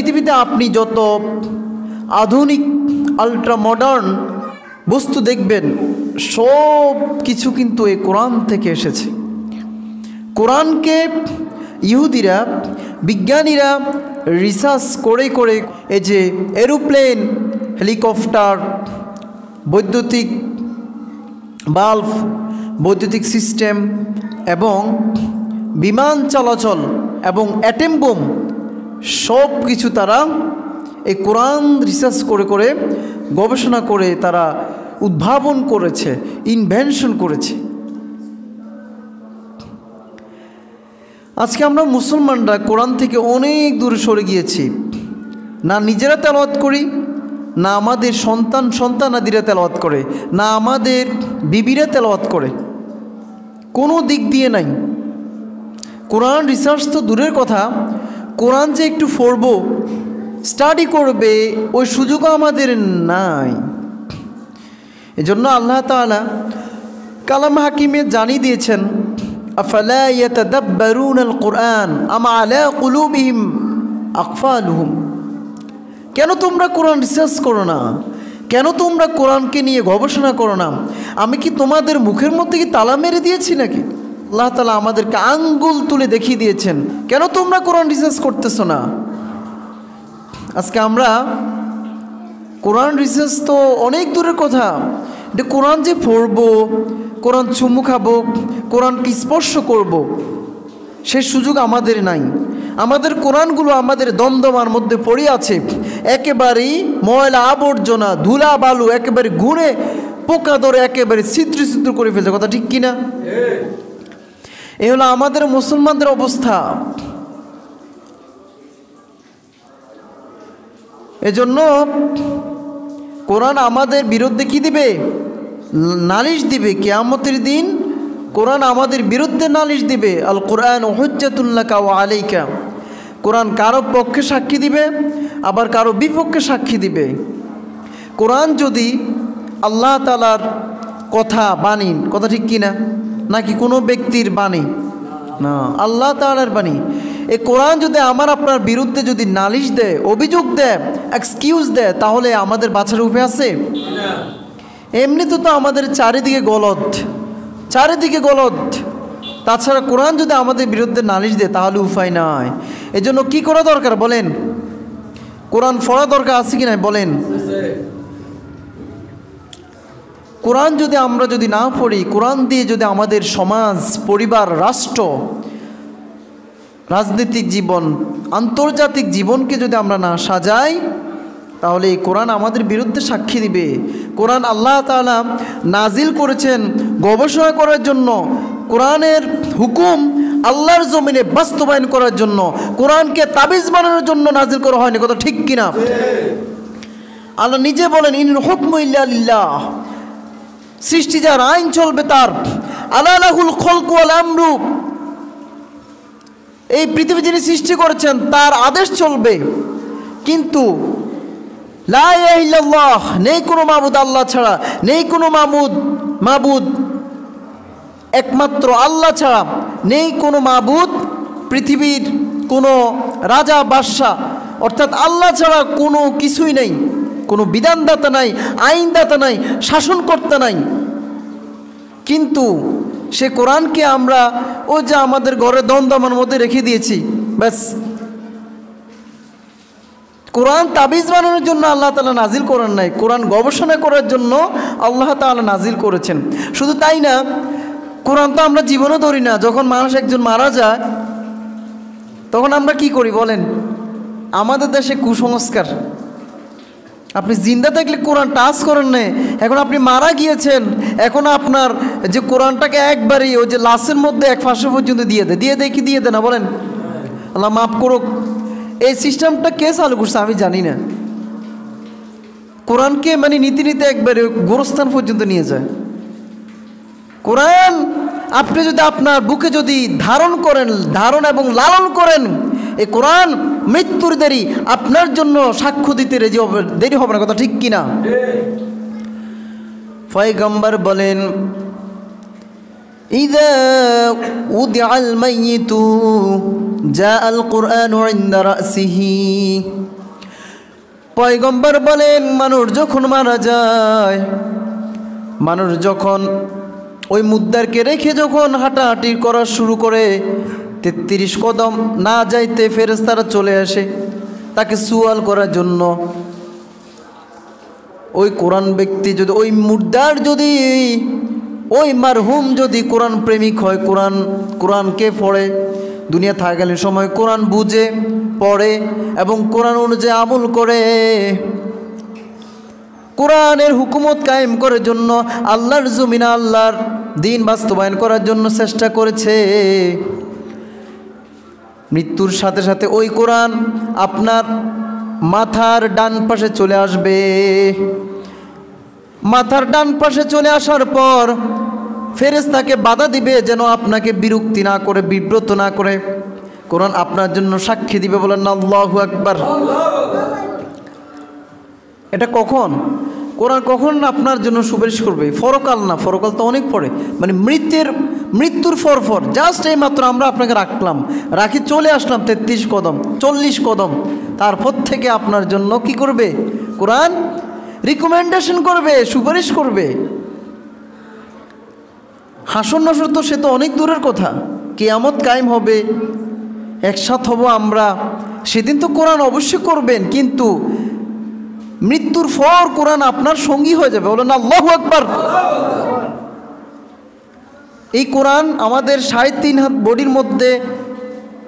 পৃথিবীতে আপনি যত আধুনিক আল্ট্রা মডার্ন বস্তু দেখবেন সব কিছু কিন্তু এই কোরআন থেকে এসেছে। কোরআনকে ইহুদিরা, বিজ্ঞানীরা রিসার্চ করে করে এই যে এরোপ্লেন, হেলিকপ্টার, বৈদ্যুতিক বাল্ব, বৈদ্যুতিক সিস্টেম এবং বিমান চলাচল এবং অ্যাটম বোম সব কিছু তারা এই কোরআন রিসার্চ করে করে গবেষণা করে তারা উদ্ভাবন করেছে, ইনভেনশন করেছে। আজকে আমরা মুসলমানরা কোরআন থেকে অনেক দূরে সরে গিয়েছি। না নিজেরা তেলাওয়াত করি, না আমাদের সন্তানাদিরা তেলাওয়াত করে, না আমাদের বিবিরা তেলাওয়াত করে, কোনো দিক দিয়ে নাই। কোরআন রিসার্চ তো দূরের কথা, কোরআন যে একটু পড়ব, স্টাডি করবে ওই সুযোগও আমাদের নাই। এজন্য আল্লাহ তাআলা কালাম হাকিমে জানিয়ে দিয়েছেন, আফালা ইয়াতাদাব্বারুনাল কুরআন আম আলা কুলুবিহিম আকফালুহুম। কেন তোমরা কোরআন রিসার্চ করো না? কেন তোমরা কোরআনকে নিয়ে গবেষণা করো না? আমি কি তোমাদের মুখের মধ্যে কি তালা মেরে দিয়েছি নাকি? আল্লাহ তাআলা আমাদেরকে আঙ্গুল তুলে দেখিয়ে দিয়েছেন, কেন তোমরা কোরআন রিসার্চ করতেছো না? আজকে আমরা কোরআন রিসার্চ তো অনেক দূরের কথা, এটা কোরআন যে পড়বো, কোরআন চুমু খাবো, কোরআনকে স্পর্শ করব, সে সুযোগ আমাদের নাই। আমাদের কোরআনগুলো আমাদের দমদমার মধ্যে পড়ে আছে, একেবারেই ময়লা আবর্জনা, ধুলা বালু একেবারে ঘুরে পোকা ধরে একেবারে ছিদ্র ছিদ্র করে ফেলছে। কথা ঠিক কিনা? এ হলো আমাদের মুসলমানদের অবস্থা। এজন্য কোরআন আমাদের বিরুদ্ধে কি দিবে? নালিশ দিবে। কিয়ামতের দিন কোরআন আমাদের বিরুদ্ধে নালিশ দিবে। আল কোরআন হুজ্জাতুল লাকা ওয়া আলাইকা। কোরআন কারো পক্ষে সাক্ষী দিবে, আবার কারো বিপক্ষে সাক্ষী দিবে। কোরআন যদি আল্লাহ তাআলার কথা, বাণী, কথা ঠিক কিনা, নাকি কোনো ব্যক্তির বাণী? না, আল্লাহ তাআলার বাণী। এই কোরআন যদি আমার আপনার বিরুদ্ধে যদি নালিশ দেয়, অভিযোগ দেয়, এক্সকিউজ দেয়, তাহলে আমাদের বাঁচার উপায় আছে? এমনিতে তো আমাদের চারিদিকে গলদ, চারিদিকে গলদ। তাছাড়া কোরআন যদি আমাদের বিরুদ্ধে নালিশ দেয় তাহলে উপায় নাই। এজন্য কি করা দরকার বলেন? কোরআন পড়া দরকার আছে কি না বলেন? কোরআন যদি আমরা যদি না পড়ি, কোরআন দিয়ে যদি আমাদের সমাজ, পরিবার, রাষ্ট্র, রাজনৈতিক জীবন, আন্তর্জাতিক জীবনকে যদি আমরা না সাজাই, তাহলে এই কোরআন আমাদের বিরুদ্ধে সাক্ষী দিবে। কোরআন আল্লাহ তাআলা নাজিল করেছেন গবেষণা করার জন্য, কোরআনের হুকুম আল্লাহর জমিনে বাস্তবায়ন করার জন্য, কোরআনকে তাবিজ বানানোর জন্য নাজিল করা হয়নি। কথা ঠিক কিনা? আল্লাহ নিজে বলেন, ইন হুকমু ইল্লা লিল্লাহ। সৃষ্টি যার, আইন চলবে তার। আলা লাহুল খলকু ওয়াল আমরু। এই পৃথিবী যিনি সৃষ্টি করেছেন তার আদেশ চলবে। কিন্তু লা ইলাহা ইল্লাল্লাহ, নেই কোনো মাবুদ আল্লাহ ছাড়া, নেই কোনো মাবুদ একমাত্র আল্লাহ ছাড়া, নেই কোনো মাবুদ পৃথিবীর কোনো রাজা বাদশাহ, অর্থাৎ আল্লাহ ছাড়া কোনো কিছুই নেই। কোনো বিধানদাতা নাই, আইনদাতা নাই, শাসনকর্তা নাই। কিন্তু সে কোরআনকে আমরা ওই যে আমাদের ঘরে দমদমার মধ্যে রেখে দিয়েছি, ব্যাস। কোরআন তাবিজ বানানোর জন্য আল্লাহ তাআলা নাজিল করেন নাই, কোরআন গবেষণা করার জন্য আল্লাহ তাআলা নাজিল করেছেন। শুধু তাই না, কোরআন তো আমরা জীবনও ধরি না। যখন মানুষ একজন মারা যায় তখন আমরা কি করি বলেন? আমাদের দেশে কুসংস্কার, আপনি জিন্দা থাকলে কোরআন টাচ করেন না, এখন আপনি মারা গিয়েছেন, এখন আপনার যে কোরআনটাকে একবারই ওই যে লাশের মধ্যে এক ফাঁসে পর্যন্ত দিয়ে দেয় কি দিয়ে দেয় না বলেন? আল্লাহ মাফ করুক। এই সিস্টেমটা কে চালু করছে আমি জানি না। কোরআনকে মানে নীতি নীতি একবারে গোরস্থান পর্যন্ত নিয়ে যায়। কোরআন আপনি যদি আপনার বুকে যদি ধারণ এবং লালন করেন, এই কোরআন মৃত্যুর দেরি আপনার জন্য সাক্ষ্য দিতে দেরি হবে না। কথা ঠিক কিনা? পয়গম্বর বলেন, ইযা উদিআল মাইয়িতু জাআল কুরআনু ইনদা রাসিহি। পয়গম্বর বলেন, মানুষ যখন মারা যায়, মানুষ যখন ওই মুদ্দারকে রেখে যখন হাঁটাহাঁটি করা শুরু করে, 33 কদম না যাইতে ফেরেশতারা চলে আসে তাকে সুয়াল করার জন্য। ওই কোরআন ব্যক্তি যদি, ওই মুর্দার যদি, ওই মারহুম যদি কোরআন প্রেমিক হয়, কোরআনকে পড়ে, দুনিয়া থাকাকালীন সময় কোরআন বুঝে পড়ে এবং কোরআন অনুযায়ী আমল করে, কোরআনের হুকুমত কায়েম করার জন্য, আল্লাহর জমিনে আল্লাহর দিন বাস্তবায়ন করার জন্য চেষ্টা করেছে, মৃত্যুর সাথে সাথে ওই কোরআন আপনার মাথার ডান পাশে চলে আসবে। মাথার ডান পাশে চলে আসার পর ফেরেশতাকে বাধা দিবে যেন আপনাকে বিরক্তি না করে, বিব্রত না করে। কোরআন আপনার জন্য সাক্ষী দিবে, বলেন আল্লাহু আকবার। এটা কখন? কোরআন কখন আপনার জন্য সুপারিশ করবে? ফরকাল না, ফরকাল তো অনেক পরে, মানে মৃত্যুর ফর জাস্ট এই মাত্র আমরা আপনাকে রাখি চলে আসলাম 33 কদম 40 কদম, তারপর থেকে আপনার জন্য কি করবে? কোরআন রিকমেন্ডেশন করবে, সুপারিশ করবে। হাসর নাসর তো সে তো অনেক দূরের কথা, কিয়ামত কায়েম হবে, একসাথ হব আমরা, সেদিন তো কোরআন অবশ্যই করবেন, কিন্তু মৃত্যুর পর কোরআন আপনার সঙ্গী হয়ে যাবে, বলেন আল্লাহু আকবার। এই কোরআন আমাদের 3.5 হাত বডির মধ্যে,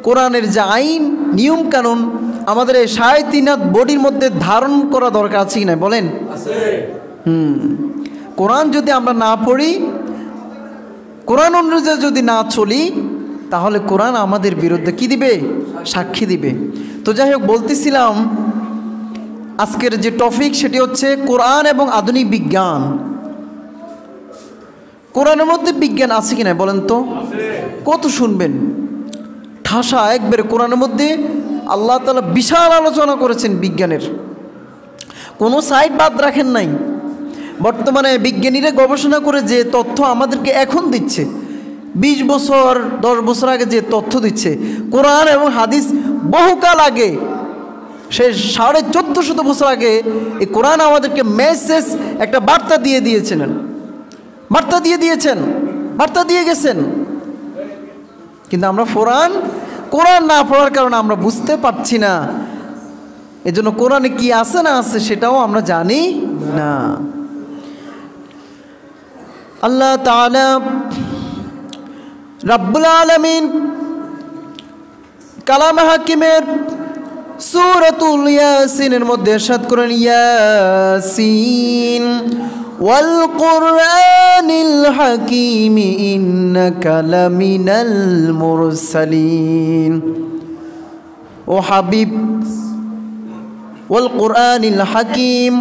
কোরআনের যে আইন নিয়ম কানুন আমাদের এই 3.5 হাত বডির মধ্যে ধারণ করা দরকার আছে কি না বলেন? কোরআন যদি আমরা না পড়ি, কোরআন অনুযায়ী যদি না চলি, তাহলে কোরআন আমাদের বিরুদ্ধে কি দিবে? সাক্ষী দিবে। তো যাই হোক, বলতেছিলাম আজকের যে টপিক সেটি হচ্ছে কোরআন এবং আধুনিক বিজ্ঞান। কোরআনের মধ্যে বিজ্ঞান আছে কিনা বলেন তো? কত শুনবেন ঠাসা একবারে কোরআনের মধ্যে আল্লাহ তাআলা বিশাল আলোচনা করেছেন বিজ্ঞানের, কোনো সাইড বাদ রাখেন নাই। বর্তমানে বিজ্ঞানীরা গবেষণা করে যে তথ্য আমাদেরকে এখন দিচ্ছে, 20 বছর 10 বছর আগে যে তথ্য দিচ্ছে, কোরআন এবং হাদিস বহুকাল আগে, সে 1450 বছর আগে এই কোরআন আমাদেরকে মেসেজ, একটা বার্তা দিয়ে দিয়েছেন, বার্তা দিয়ে গেছেন। কিন্তু আমরা কোরআন না পড়ার কারণে আমরা বুঝতে পারছি না, এজন্য কোরআনে কি আছে না আছে সেটাও আমরা জানি না। আল্লাহ তাআলা রাব্বুল আলামিন কালামে হাকিমের সূরাতুল ইয়াসিনের মধ্যে ইরশাদ করেন, ইয়াসিন ওয়াল কুরআনিল হাকিম ইন্নাকা লামিনাল মুরসালিন। ও হাবিব, ওয়াল কুরআনিল হাকিম,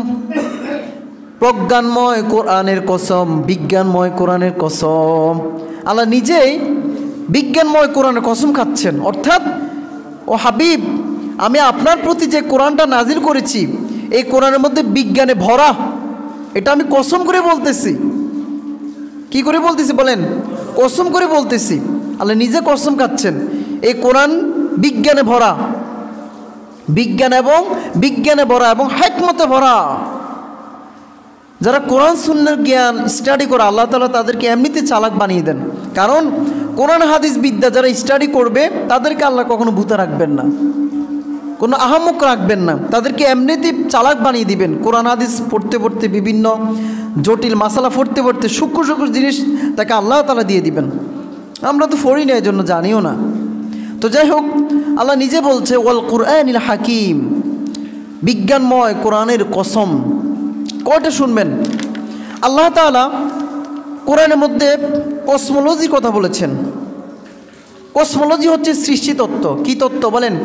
প্রজ্ঞানময় কোরআনের কসম, বিজ্ঞানময় কোরআনের কসম। আল্লাহ নিজেই বিজ্ঞানময় কোরআনের কসম খাচ্ছেন, অর্থাৎ ও হাবিব, আমি আপনার প্রতি যে কোরআনটা নাজিল করেছি, এই কোরআনের মধ্যে বিজ্ঞানে ভরা, এটা আমি কসম করে বলতেছি। কি করে বলতেছি বলেন? কসম করে বলতেছি। আল্লাহ নিজে কসম খাচ্ছেন, এই কোরআন বিজ্ঞানে ভরা, বিজ্ঞানে ভরা এবং হিকমতে ভরা। যারা কোরআন সুন্নাহর জ্ঞান স্টাডি করে, আল্লাহ তাআলা তাদেরকে এমনিতে চালাক বানিয়ে দেন। কারণ কোরআন হাদিস বিদ্যা যারা স্টাডি করবে, তাদেরকে আল্লাহ কখনো ভূতা রাখবেন না, কোনো আহাম্মক রাখবেন না, তাদেরকে এমনিতেই চালাক বানিয়ে দিবেন। কোরআন হাদিস পড়তে পড়তে, বিভিন্ন জটিল মাসালা পড়তে পড়তে সূক্ষ্ম জিনিস তাকে আল্লাহ তাআলা দিয়ে দিবেন। আমরা তো পড়ি না, এই জন্য জানিও না। তো যাই হোক, আল্লাহ নিজে বলছে ওয়াল কুরআনিল হাকিম, বিজ্ঞানময় কোরআনের কসম। কয়টা শুনবেন? আল্লাহ তাআলা কোরআনের মধ্যে কসমোলজির কথা বলেছেন। কসমোলজি হচ্ছে সৃষ্টি তত্ত্ব। কি তত্ত্ব বলেন?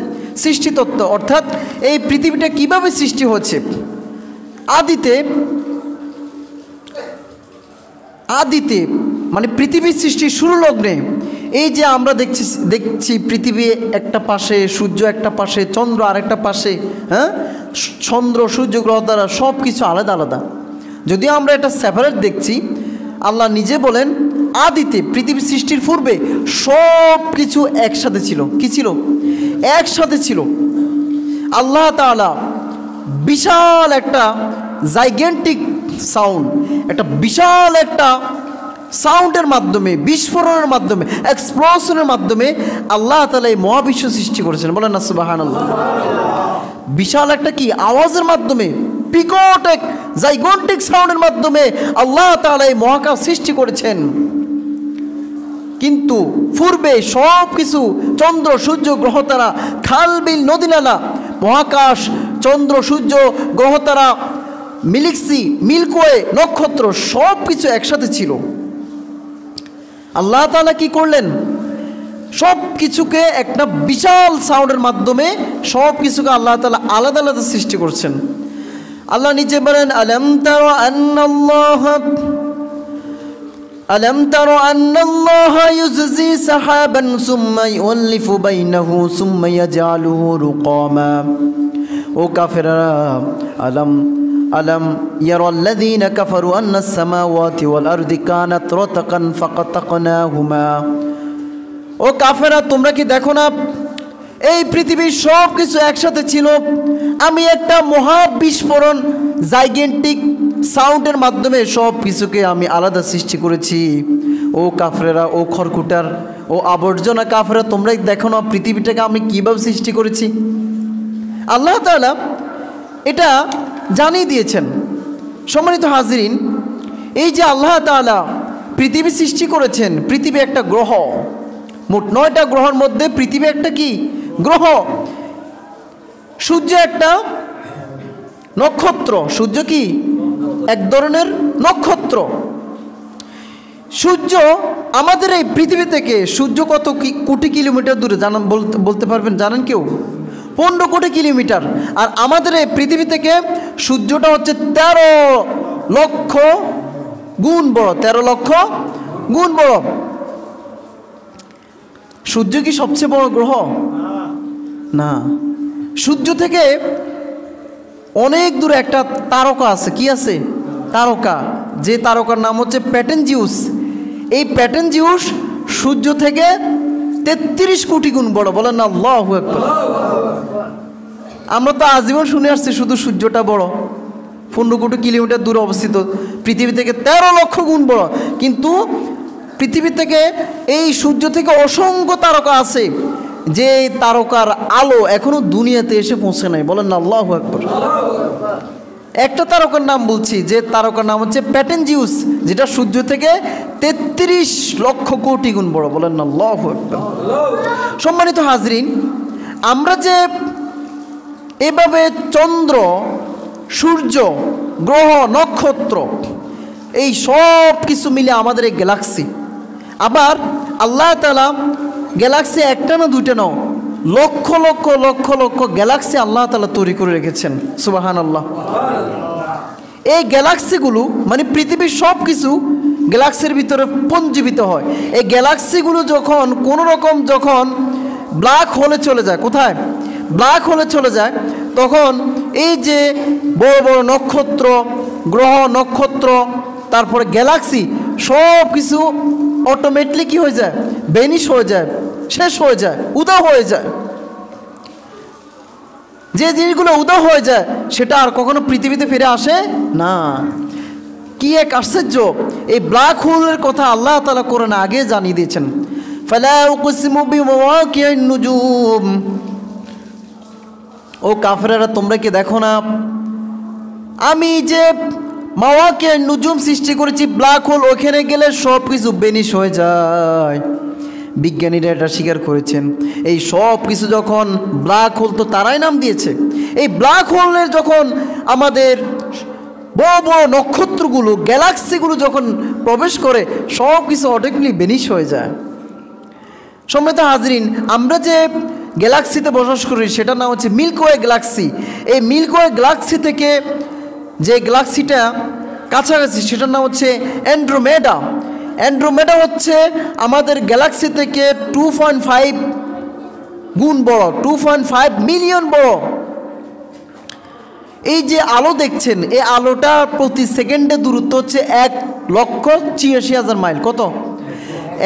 সৃষ্টি তত্ত্ব, অর্থাৎ এই পৃথিবীটা কিভাবে সৃষ্টি হচ্ছে। আদিতে মানে পৃথিবীর সৃষ্টির শুরু লগ্নে, এই যে আমরা দেখছি পৃথিবী একটা পাশে, সূর্য একটা পাশে, চন্দ্র আরেকটা পাশে, হ্যাঁ, চন্দ্র সূর্য গ্রহ দ্বারা সব কিছু আলাদা আলাদা। যদিও আমরা এটা সেপারেট দেখছি, আল্লাহ নিজে বলেন আদিতে, পৃথিবী সৃষ্টির পূর্বে সব কিছু একসাথে ছিল। কি ছিল? একসাথে ছিল। আল্লাহ তাআলা বিশাল একটা জাইগেন্টিক সাউন্ড, একটা বিশাল একটা সাউন্ডের মাধ্যমে, বিস্ফোরণের মাধ্যমে, এক্সপ্লোশনের মাধ্যমে আল্লাহ তাআলা এই মহাবিশ্ব সৃষ্টি করেছেন। বলেন না সুবহানাল্লাহ। বিশাল একটা কি আওয়াজের মাধ্যমে, বিকট এক জাইগন্টিক সাউন্ডের মাধ্যমে আল্লাহ তাআলা এই মহাকাশ সৃষ্টি করেছেন। কিন্তু পূর্বে সব কিছু, চন্দ্র সূর্য গ্রহতারা, খাল বিল নদী নালা, মহাকাশ, চন্দ্র সূর্য গ্রহতারা, মিলিক্সি, মিল্কওয়ে, নক্ষত্র সব কিছু একসাথে ছিল। আল্লাহ তাআলা কি করলেন? সব কিছুকে একটা বিশাল সাউন্ডের মাধ্যমে সব কিছুকে আল্লাহ তাআলা আলাদা আলাদা সৃষ্টি করছেন। আল্লাহ নিচে বলেন, আলম তারা আন্নাল্লাহ ইউযজি সাহাবান সুম্মা ইউল্লিফু বাইনাহু সুম্মা ইয়াজআলুহু রুকামা। ও কাফেররা, আলম ইয়ারাল্লাযীনা কাফারু আন্নাস সামাওয়াতি ওয়াল আরদি কানাত রাতাকান ফাকাতাকনাহুমা। ও কাফেররা, তোমরা কি দেখো না এই পৃথিবীর সব কিছু একসাথে ছিল, আমি একটা মহা বিস্ফোরণ জাইগেন্টিক সাউন্ডের মাধ্যমে সব কিছুকে আমি আলাদা সৃষ্টি করেছি। ও কাফেররা, ও খড়কুটার, ও আবর্জনা কাফেররা, তোমরা দেখো না পৃথিবীটাকে আমি কীভাবে সৃষ্টি করেছি। আল্লাহ তাআলা এটা জানিয়ে দিয়েছেন। সম্মানিত হাজিরিন, এই যে আল্লাহ তাআলা পৃথিবী সৃষ্টি করেছেন, পৃথিবী একটা গ্রহ, মোট 9টা গ্রহের মধ্যে পৃথিবী একটা কি গ্রহ। সূর্য একটা নক্ষত্র। সূর্য কি এক ধরনের নক্ষত্র। সূর্য আমাদের এই পৃথিবী থেকে, সূর্য কত কোটি কিলোমিটার দূরে জানান, বলতে পারবেন? জানেন কেউ? 15 কোটি কিলোমিটার। আর আমাদের এই পৃথিবী থেকে সূর্যটা হচ্ছে 13 লক্ষ গুণ বড়। 13 লক্ষ গুণ বড়। সূর্য কি সবচেয়ে বড় গ্রহ? না। সূর্য থেকে অনেক দূরে একটা তারকা আছে। কি আছে? তারকা। যে তারকার নাম হচ্ছে প্যাটেনজিউস। এই প্যাটেনজিউস সূর্য থেকে 33 কোটি গুণ বড়। বলেন না আল্লাহু আকবার। আমরা তো আজীবন শুনে আসছি শুধু সূর্যটা বড়, 15 কোটি কিলোমিটার দূরে অবস্থিত, পৃথিবী থেকে 13 লক্ষ গুণ বড়। কিন্তু পৃথিবী থেকে, এই সূর্য থেকে অসংখ্য তারকা আছে, যে তারকার আলো এখনো দুনিয়াতে এসে পৌঁছে নাই। বলেন না আল্লাহু আকবার। একটা তারকার নাম বলছি, যে তারকার নাম হচ্ছে প্যাটেনজিউস, যেটা সূর্য থেকে 33 লক্ষ কোটি গুণ বড়। বলেন না আল্লাহু আকবার। সম্মানিত হাজরিন, আমরা যে এভাবে চন্দ্র, সূর্য, গ্রহ, নক্ষত্র, এই সব কিছু মিলে আমাদের এই গ্যালাক্সি। আবার আল্লাহ তাআলা গ্যালাক্সি একটা না দুইটা না, লক্ষ লক্ষ লক্ষ লক্ষ গ্যালাক্সি আল্লাহ তাআলা তৈরি করে রেখেছেন। সুবহানাল্লাহ। এই গ্যালাক্সিগুলো মানে পৃথিবীর সব কিছু গ্যালাক্সির ভিতরে পুঞ্জীবিত হয়। এই গ্যালাক্সিগুলো যখন কোনো রকম যখন ব্ল্যাক হোলে চলে যায়, কোথায়? ব্ল্যাক হোলে চলে যায়, তখন এই যে বড় বড় নক্ষত্র, গ্রহ, নক্ষত্র, তারপরে গ্যালাক্সি সব কিছু অটোমেটিকলি কি হয়ে যায়? ভ্যানিশ হয়ে যায়, শেষ হয়ে যায়, উধাও হয়ে যায়। যে জিনিসগুলো উধাও হয়ে যায় সেটা আর কখনো পৃথিবীতে ফিরে আসে না। কি এক আশ্চর্য! এই ব্ল্যাক হোলের কথা আল্লাহ তাআলা কোরআনে আগে জানিয়ে দিয়েছেন। ফালা উকসিমু বিমাওয়াকিন নুজুম। ও কাফেররা, তোমরা কি দেখো না আমি যে মাওয়াকিন নুজুম সৃষ্টি করেছি, ব্ল্যাক হোল, ওখানে গেলে সব কিছু ভ্যানিশ হয়ে যায়। বিজ্ঞানীরা এটা স্বীকার করেছেন। এই সব কিছু যখন ব্ল্যাক হোল, তো তারাই নাম দিয়েছে। এই ব্ল্যাক হোলের যখন আমাদের বড় বড় নক্ষত্রগুলো, গ্যালাক্সিগুলো যখন প্রবেশ করে, সব কিছু অটোমেটিকলি ভ্যানিশ হয়ে যায়। সম্মানিত হাজরিন, আমরা যে গ্যালাক্সিতে বসবাস করি সেটার নাম হচ্ছে মিল্কওয়ে গ্যালাক্সি। এই মিল্কওয়ে গ্যালাক্সি থেকে যে গ্যালাক্সিটা কাছাকাছি সেটার নাম হচ্ছে অ্যান্ড্রোমেডা। অ্যান্ড্রোমেডা হচ্ছে আমাদের গ্যালাক্সি থেকে 2.5 গুণ বড়, 2.5 মিলিয়ন বড়। এই যে আলো দেখছেন, এই আলোটা প্রতি সেকেন্ডে দূরত্ব হচ্ছে 1,86,000 মাইল। কত?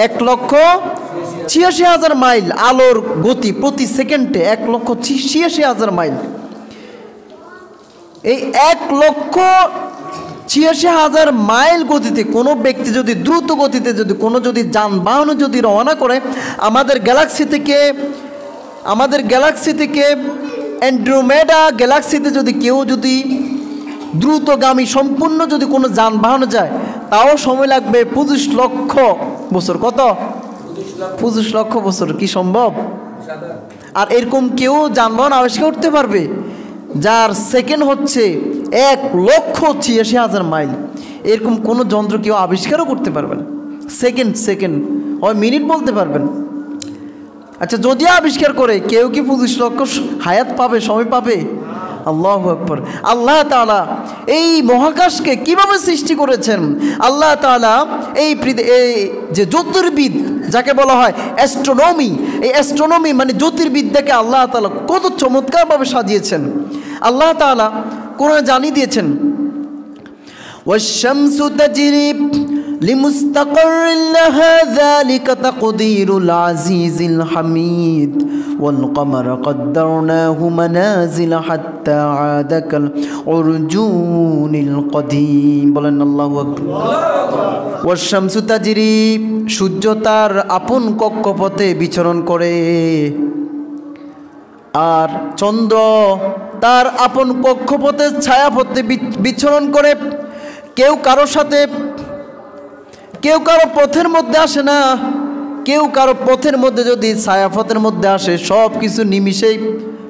1,86,000 মাইল আলোর গতি প্রতি সেকেন্ডে, 1,86,000 মাইল। এই 1,86,000 মাইল গতিতে কোনো ব্যক্তি যদি দ্রুত গতিতে যদি কোনো যানবাহন যদি রওনা করে আমাদের গ্যালাক্সি থেকে অ্যান্ড্রোমেডা গ্যালাক্সিতে যদি কেউ যদি দ্রুতগামী সম্পূর্ণ যদি কোনো যানবাহন যায় তাও সময় লাগবে 25 লক্ষ বছর। কত? 25 লক্ষ বছর। কি সম্ভব? আর এরকম কেউ যানবাহন আবিষ্কার করতে পারবে যার সেকেন্ড হচ্ছে 1,86,000 মাইল? এরকম কোনো যন্ত্র কেউ আবিষ্কারও করতে পারবে না। সেকেন্ড হয় মিনিট বলতে পারবেন। আচ্ছা, যদি আবিষ্কার করে কেউ কি 25 লক্ষ হায়াত পাবে, সময় পাবে? আল্লাহু আকবার। আল্লাহ তাআলা এই মহাকাশকে কিভাবে সৃষ্টি করেছেন? আল্লাহ তাআলা এই যে জ্যোতির্বিদ যাকে বলা হয় অ্যাস্ট্রোনমি, এই অ্যাস্ট্রোনমি মানে জ্যোতির্বিদ্যাকে আল্লাহ তাআলা কত চমৎকারভাবে সাজিয়েছেন। আল্লাহ তাআলা কোরআনে জানিয়ে দিয়েছেন, ওয়াশ-শামসু তাজরি লিমুস্তাকাররিন লাহা যালিকা তাকদীরুল আজিজিল হামিদ ওয়াল কমারা কদ্দারনাহু মানাজিলা হাত্তা আদা কাল উরজুনিল কদিম। বলেন আল্লাহু আকবার। ওয়াশ-শামসু তাজরি, সূর্য তার আপন কক্ষপথে বিচরণ করে, আর চন্দ্র তার আপন কক্ষপথের ছায়াপথে বিচরণ করে। কেউ কারো পথের মধ্যে আসে না। কেউ কারো পথের মধ্যে যদি ছায়াপথের মধ্যে আসে সব কিছু নিমিষেই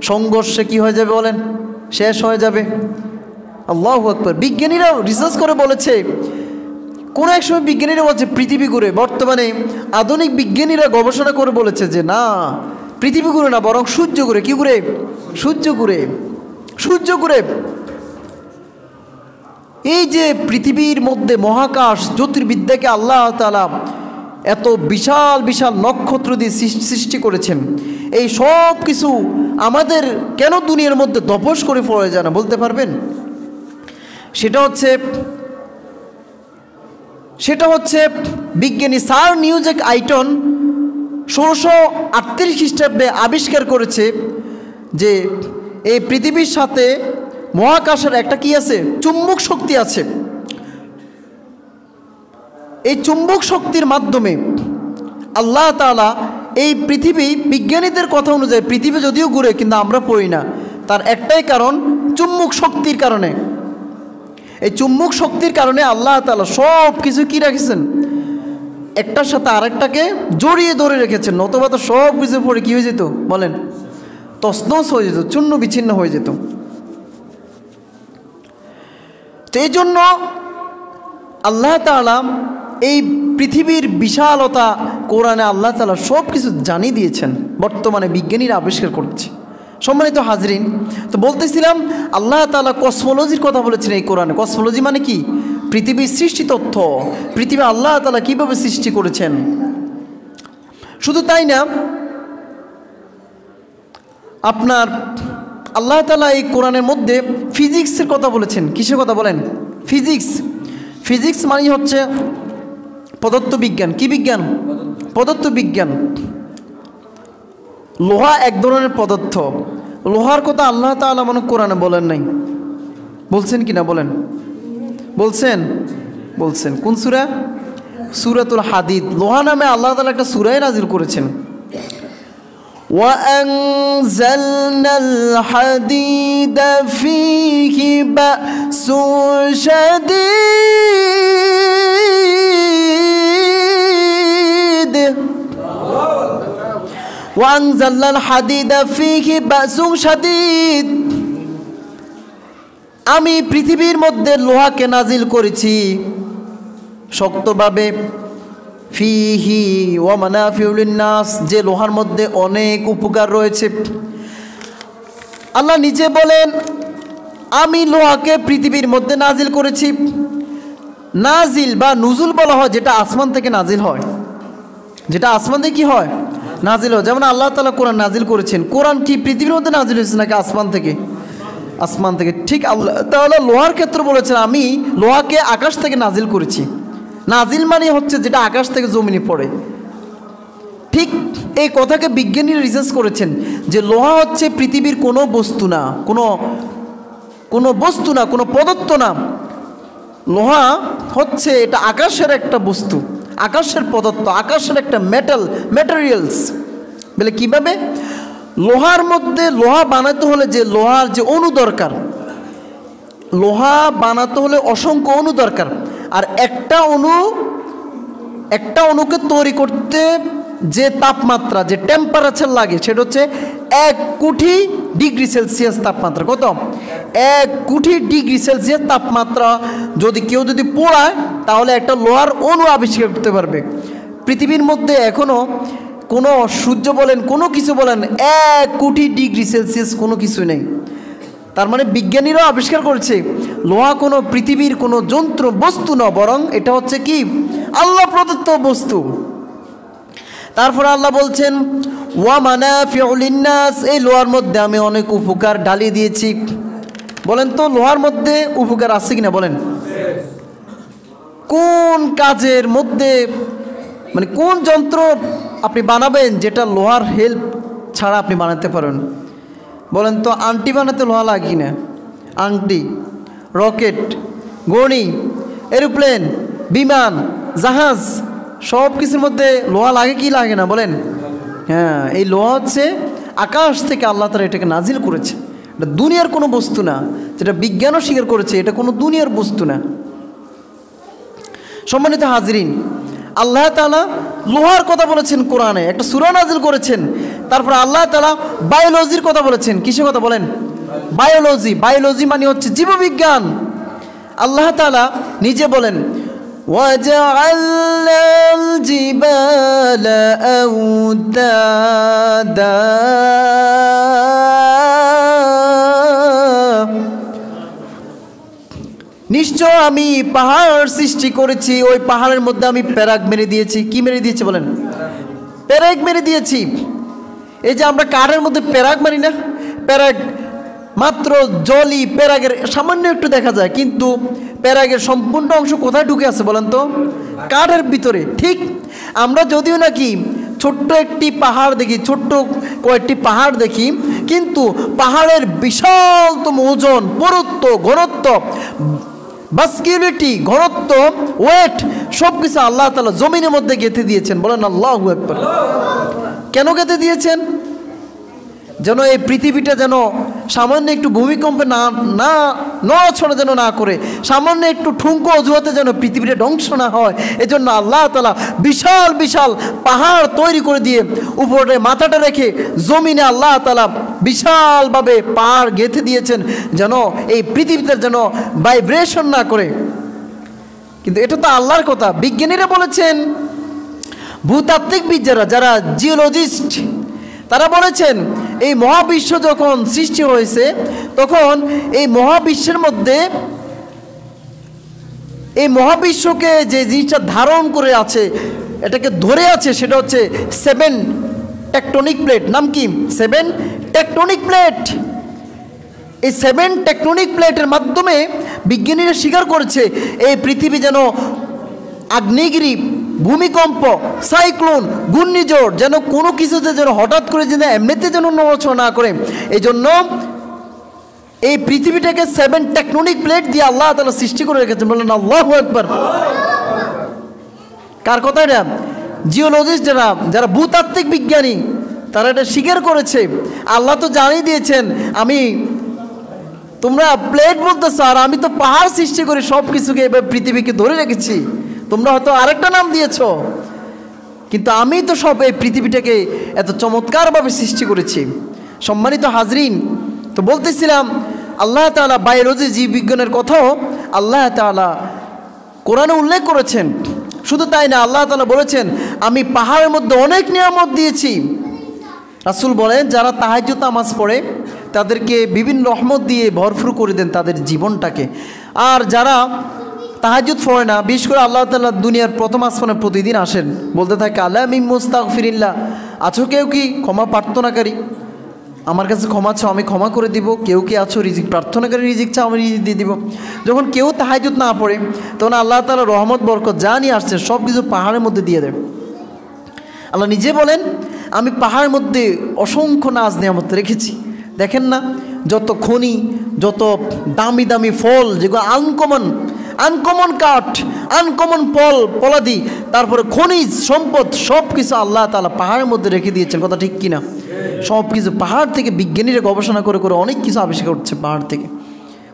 সংঘর্ষে কি হয়ে যাবে বলেন? শেষ হয়ে যাবে। আল্লাহু আকবার। বিজ্ঞানীরাও রিসার্চ করে বলেছে, কোন এক সময় বিজ্ঞানীরা বলছে পৃথিবী ঘুরে। বর্তমানে আধুনিক বিজ্ঞানীরা গবেষণা করে বলেছে যে না, পৃথিবী ঘুরে না, বরং সূর্য ঘুরে। কি ঘুরে? সূর্য ঘুরে। এই যে পৃথিবীর মধ্যে মহাকাশ জ্যোতির্বিদ্যাকে আল্লাহ তাআলা এত বিশাল বিশাল নক্ষত্র দিয়ে সৃষ্টি করেছেন, এই সব কিছু আমাদের কেন দুনিয়ার মধ্যে ধপস করে পড়ে যায় না বলতে পারবেন? সেটা হচ্ছে বিজ্ঞানী স্যার নিউজেক আইটন 1638 খ্রিস্টাব্দে আবিষ্কার করেছে যে এই পৃথিবীর সাথে মহাকাশের একটা কি আছে? চুম্বক শক্তি আছে। এই চুম্বক শক্তির মাধ্যমে আল্লাহ তাআলা এই পৃথিবী, বিজ্ঞানীদের কথা অনুযায়ী পৃথিবী যদিও ঘুরে কিন্তু আমরা পড়ি না, তার একটাই কারণ চুম্বক শক্তির কারণে। এই চুম্বক শক্তির কারণে আল্লাহ তাআলা সব কিছু কি রেখেছেন? একটার সাথে আরেকটাকে জড়িয়ে ধরে রেখেছেন, নতুবা তো সব কিছু পড়ে কি হয়ে যেত বলেন? তছনছ হয়ে যেত, চূর্ণ বিচ্ছিন্ন হয়ে যেত। তো এই জন্য আল্লাহ তাআলা এই পৃথিবীর বিশালতা কোরআনে আল্লাহ তাআলা সব কিছু জানিয়ে দিয়েছেন, বর্তমানে বিজ্ঞানীরা আবিষ্কার করছে। সম্মানিত হাজরিন, তো বলতেছিলাম আল্লাহ তাআলা কসমোলজির কথা বলেছেন এই কোরআনে। কসমোলজি মানে কি? পৃথিবীর সৃষ্টি তথ্য, পৃথিবী আল্লাহ তাআলা কীভাবে সৃষ্টি করেছেন। শুধু তাই না, আপনার আল্লাহ তাআলা এই কোরআনের মধ্যে ফিজিক্সের কথা বলেছেন। কিসের কথা বলেন? ফিজিক্স মানে হচ্ছে পদার্থ বিজ্ঞান। কি বিজ্ঞান? পদার্থ বিজ্ঞান। লোহা এক ধরনের পদার্থ। লোহার কথা আল্লাহ তাআলা মনে কোরআনে বলেন নাই, বলছেন কিনা বলেন? বলছেন। কোন সূরা? সূরাতুল হাদিদ। লোহা নামে আল্লাহ তাআলা একটা সূরা নাজিল করেছেন। وأنزلنا الحديد فيه بأس شديد وأنزلنا الحديد فيه بأس شديد। আমি পৃথিবীর মধ্যে লোহাকে নাজিল করেছি শক্তভাবে। ফিহি ওয়া মানাফিউ লিন-নাস, যে লোহার মধ্যে অনেক উপকার রয়েছে। আল্লাহ নিজে বলেন আমি লোহাকে পৃথিবীর মধ্যে নাজিল করেছি। নাজিল বা নুজুল বলা হয় যেটা আসমান থেকে নাজিল হয়, যেটা আসমান থেকে কি হয়? নাজিল হয়। যেমন আল্লাহ তাআলা কোরআন নাজিল করেছেন। কোরআন কি পৃথিবীর মধ্যে নাজিল হয়েছে নাকি আসমান থেকে? আসমান থেকে। ঠিক আল্লাহ তাআলা লোহার ক্ষেত্রে বলেছেন আমি লোহাকে আকাশ থেকে নাজিল করেছি। নাজিল মানে হচ্ছে যেটা আকাশ থেকে জমিনে পড়ে। ঠিক এই কথাকে বিজ্ঞানীরা রিসার্চ করেছেন যে লোহা হচ্ছে পৃথিবীর কোনো বস্তু না, কোনো বস্তু না, কোনো পদার্থ না। লোহা হচ্ছে এটা আকাশের একটা বস্তু, আকাশের পদার্থ, আকাশের একটা ম্যাটেরিয়ালস। বলে কীভাবে? লোহার মধ্যে লোহা বানাতে হলে যে লোহার যে অণু দরকার, লোহা বানাতে হলে অসংখ্য অণু দরকার। আর একটা অণুকে তৈরি করতে যে তাপমাত্রা, যে টেম্পারেচার লাগে সেটা হচ্ছে 1 কোটি ডিগ্রি সেলসিয়াস তাপমাত্রা। কত? 1 কোটি ডিগ্রি সেলসিয়াস তাপমাত্রা যদি কেউ পোড়ায় তাহলে একটা লোহার অণু আবিষ্কার করতে পারবে। পৃথিবীর মধ্যে এখনও কোনো সূর্য বলেন, কোনো কিছু বলেন, 1 কোটি ডিগ্রি সেলসিয়াস কোনো কিছু নেই। তার মানে বিজ্ঞানীরাও আবিষ্কার করছে লোহা কোনো পৃথিবীর কোনো যন্ত্র বস্তু না, বরং এটা হচ্ছে কি আল্লাহ প্রদত্ত বস্তু। তারপর আল্লাহ বলছেন ওয়া মানাফিউ লিন্নাস, এই লোহার মধ্যে আমি অনেক উপকার ঢালিয়ে দিয়েছি। বলেন তো লোহার মধ্যে উপকার আছে কিনা বলেন? কোন কাজের মধ্যে, মানে কোন যন্ত্র আপনি বানাবেন যেটা লোহার হেল্প ছাড়া আপনি বানাতে পারেন? বলেন তো আংটি বানাতে লোহা লাগে কিনা? আংটি, রকেট, ঘড়ি, এরোপ্লেন, বিমান, জাহাজ, সব কিছুর মধ্যে লোহা লাগে কি লাগে না বলেন? হ্যাঁ, এই লোহা হচ্ছে আকাশ থেকে আল্লাহ তাআলা এটাকে নাজিল করেছে। এটা দুনিয়ার কোনো বস্তু না, যেটা বিজ্ঞানও স্বীকার করেছে এটা কোনো দুনিয়ার বস্তু না। সম্মানিত হাজরিন, আল্লাহ তাআলা লোহার কথা বলেছেন কোরআনে, একটা সূরা নাজিল করেছেন। তারপর আল্লাহ তাআলা বায়োলজির কথা বলেছেন। কিসের কথা বলেন? বায়োলজি। বায়োলজি মানে হচ্ছে জীববিজ্ঞান। আল্লাহ তাআলা নিজে বলেন وَجَعَلْنَا الْجِبَالَ أَوْتَادًا, নিশ্চয় আমি পাহাড় সৃষ্টি করেছি, ওই পাহাড়ের মধ্যে আমি প্যারাক মেরে দিয়েছি। কি মেরে দিয়েছি বলেন? প্যারাক মেরে দিয়েছি। এই যে আমরা কাঠের মধ্যে প্যারাক মারি না, প্যারাক মাত্র জলই প্যারাগের সামান্য একটু দেখা যায়, কিন্তু প্যারাগের সম্পূর্ণ অংশ কোথায় ঢুকে আছে বলেন তো? কাঠের ভিতরে। ঠিক আমরা যদিও নাকি ছোট্ট একটি পাহাড় দেখি, ছোট্ট কয়েকটি পাহাড় দেখি, কিন্তু পাহাড়ের বিশালতম ওজন, পুরুত্ব, ঘনত্ব, ভাস্কুলারিটি, ঘনত্ব, ওয়েট সব কিছু আল্লাহ তাআলা জমিনের মধ্যে গেঁথে দিয়েছেন। বলেন আল্লাহু আকবার। কেন গেঁথে দিয়েছেন? যেন এই পৃথিবীটা যেন সামান্য একটু ভূমিকম্পে নড়াচড়া যেন না করে, সামান্য একটু ঠুনকো অজুহাতে যেন পৃথিবীটা ধ্বংস না হয়, এজন্য আল্লাহ তাআলা বিশাল বিশাল পাহাড় তৈরি করে দিয়ে উপরে মাথাটা রেখে জমিনে আল্লাহ তাআলা বিশালভাবে পাহাড় গেঁথে দিয়েছেন যেন এই পৃথিবীতে যেন ভাইব্রেশন না করে। কিন্তু এটা তো আল্লাহর কথা। বিজ্ঞানীরা বলেছেন, ভূতাত্ত্বিকবিদরা যারা জিওলজিস্ট, তারা বলেছেন এই মহাবিশ্ব যখন সৃষ্টি হয়েছে তখন এই মহাবিশ্বের মধ্যে, এই মহাবিশ্বকে যে জিনিসটা ধারণ করে আছে, এটাকে ধরে আছে, সেটা হচ্ছে 7 টেকটনিক প্লেট। নাম কি? 7 টেকটনিক প্লেট। এই 7 টেকটনিক প্লেটের মাধ্যমে বিজ্ঞানীরা স্বীকার করেছে এই পৃথিবী যেন আগ্নেয়গিরি, ভূমিকম্প, সাইক্লোন, ঘূর্ণিঝড় যেন কোনো কিছুতে যেন হঠাৎ করে যেন এমনিতে যেন নড়াচড়া না করে। এই জন্য এই পৃথিবীটাকে 7 টেকটনিক প্লেট দিয়ে আল্লাহ তাআলা সৃষ্টি করে রেখেছেন। বলেন আল্লাহু আকবার। কার কথা এটা? জিওলজিস্ট যারা ভূতাত্ত্বিক বিজ্ঞানী, তারা এটা স্বীকার করেছে। আল্লাহ তো জানিয়ে দিয়েছেন, তোমরা প্লেট বলতেছো আর আমি তো পাহাড় সৃষ্টি করে সব কিছুকে এবার পৃথিবীকে ধরে রেখেছি। তোমরা হয়তো আরেকটা নাম দিয়েছ, কিন্তু আমি তো সব এই পৃথিবীটাকে এত চমৎকারভাবে সৃষ্টি করেছি। সম্মানিত হাজরিন, তো বলতেছিলাম আল্লাহ তাআলা বায়োলজি, জীববিজ্ঞানের কথাও আল্লাহ তাআলা কোরআনে উল্লেখ করেছেন। শুধু তাই না, আল্লাহ তাআলা বলেছেন আমি পাহাড়ের মধ্যে অনেক নিয়ামত দিয়েছি। রাসূল বলেন যারা তাহাজ্জুদ নামাজ পড়ে তাদেরকে বিভিন্ন রহমত দিয়ে ভরপুর করে দেন তাদের জীবনটাকে। আর যারা তাহাজ্জুদ পড়ে না, বিশেষ করে আল্লাহ তাআলা দুনিয়ার প্রথম আসমানে প্রতিদিন আসেন, বলতে থাকে আলা মিন মুস্তাগফিরিল্লাহ, আছো কেউ কি ক্ষমা প্রার্থনাকারী? আমার কাছে ক্ষমা চাও, আমি ক্ষমা করে দিব। কেউ কি আছো রিজিক প্রার্থনাকারী, রিজিক চাও, আমি রিজিক দিয়ে দিব। যখন কেউ তাহাজ্জুদ না পড়ে তখন আল্লাহ তাআলা রহমত বরকত যা নিয়ে আসছে সব কিছু পাহাড়ের মধ্যে দিয়ে দেয়। আল্লাহ নিজে বলেন, আমি পাহাড়ের মধ্যে অসংখ্য নাজ নিয়ামত রেখেছি। দেখেন না, যত খনি, যত দামি দামি ফল, যেগুলো আনকমন কাঠ, আনকমন পলাদি, তারপরে খনিজ সম্পদ, সব কিছু আল্লাহ তাআলা পাহাড়ের মধ্যে রেখে দিয়েছেন। কথা ঠিক কিনা? সব কিছু পাহাড় থেকে বিজ্ঞানীরা গবেষণা করে করে অনেক কিছু আবিষ্কার করছে পাহাড় থেকে।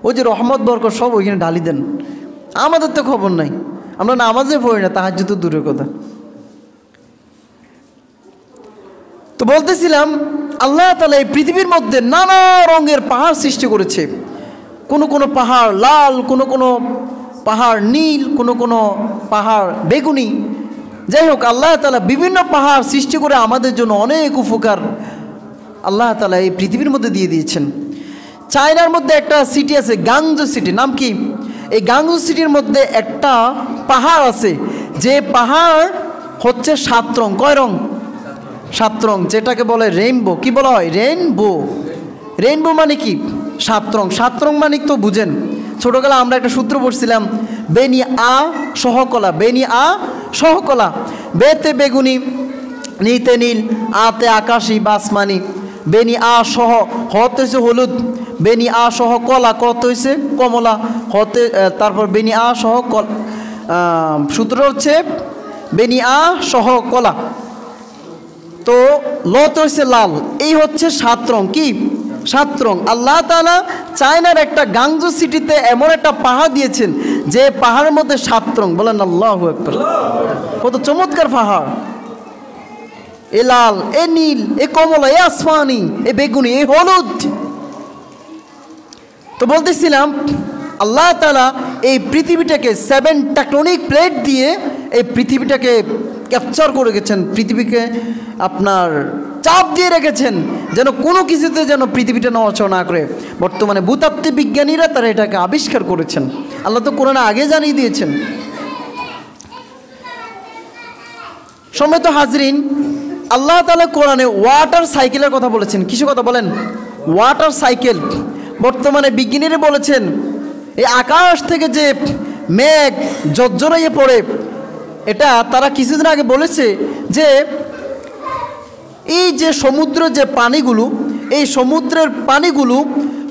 ওই যে রহমত বরকত সব ওইখানে ঢালি দেন। আমাদের তো খবর নাই, আমরা নামাজে পড়ি না, তাহাজ্জুদ তো দূরের কথা। তো বলতেছিলাম, আল্লাহ তাআলা এই পৃথিবীর মধ্যে নানা রঙের পাহাড় সৃষ্টি করেছে। কোনো কোনো পাহাড় লাল, কোনো কোনো পাহাড় নীল, কোনো কোনো পাহাড় বেগুনি। যাই হোক, আল্লাহ তাআলা বিভিন্ন পাহাড় সৃষ্টি করে আমাদের জন্য অনেক উপকার আল্লাহ তাআলা এই পৃথিবীর মধ্যে দিয়ে দিয়েছেন। চায়নার মধ্যে একটা সিটি আছে, গাংজু সিটি। নাম কি? এই গাংজু সিটির মধ্যে একটা পাহাড় আছে, যে পাহাড় হচ্ছে 7 রং। কয় রং? 7 রং, যেটাকে বলে রেইনবো। কি বলা হয়? রেইনবো। রেইনবো মানে কি? 7 রং। 7 রং মানে তো বুঝেন, ছোটোবেলা আমরা একটা সূত্র পড়ছিলাম, বেনি আ সহকলা। বেনি আ সহকলা। বেতে বেগুনি, নিতে নীল, আতে আকাশি বা আসমানি। বেনি আ সহ, হতে হয়েছে হলুদ। বেনি আ সহ কলা, কত হয়েছে কমলা। হতে তারপর বেনি আ সহ সূত্র হচ্ছে বেনি আ সহ কলা। তো লত হচ্ছে লাল। এই হচ্ছে 7 রং। কি? 7 রং। আল্লাহ তাআলা চায়নার একটা গাংজু সিটিতে এমন একটা পাহাড় দিয়েছেন, যে পাহাড়ের মধ্যে 7 রং। বলেন আল্লাহু আকবার। কত চমৎকার পাহাড়! এ লাল, এ নীল, এ কমলা, এ আসমানি, এ বেগুনি, এ হলুদ। তো বলতেছিলাম, আল্লাহ তাআলা এই পৃথিবীটাকে 7 টেকটনিক প্লেট দিয়ে এই পৃথিবীটাকে ক্যাপচার করে রেখেছেন। পৃথিবীকে আপনার চাপ দিয়ে রেখেছেন, যেন কোনো কিছুতে যেন পৃথিবীটা নড়াচড়া না করে। বর্তমানে ভূতাত্ত্বিক বিজ্ঞানীরা তারা এটাকে আবিষ্কার করেছেন। আল্লাহ তো কোরআনে আগে জানিয়ে দিয়েছেন। সম্মানিত হাজরিন, আল্লাহ তাআলা কোরআনে ওয়াটার সাইকেলের কথা বলেছেন। কিছু কথা বলেন, ওয়াটার সাইকেল। বর্তমানে বিজ্ঞানীরা বলেছেন, এই আকাশ থেকে যে মেঘ ঝরঝরাইয়ে পড়ে, এটা তারা কিছুদিন আগে বলেছে যে এই যে সমুদ্রের যে পানিগুলো, এই সমুদ্রের পানিগুলো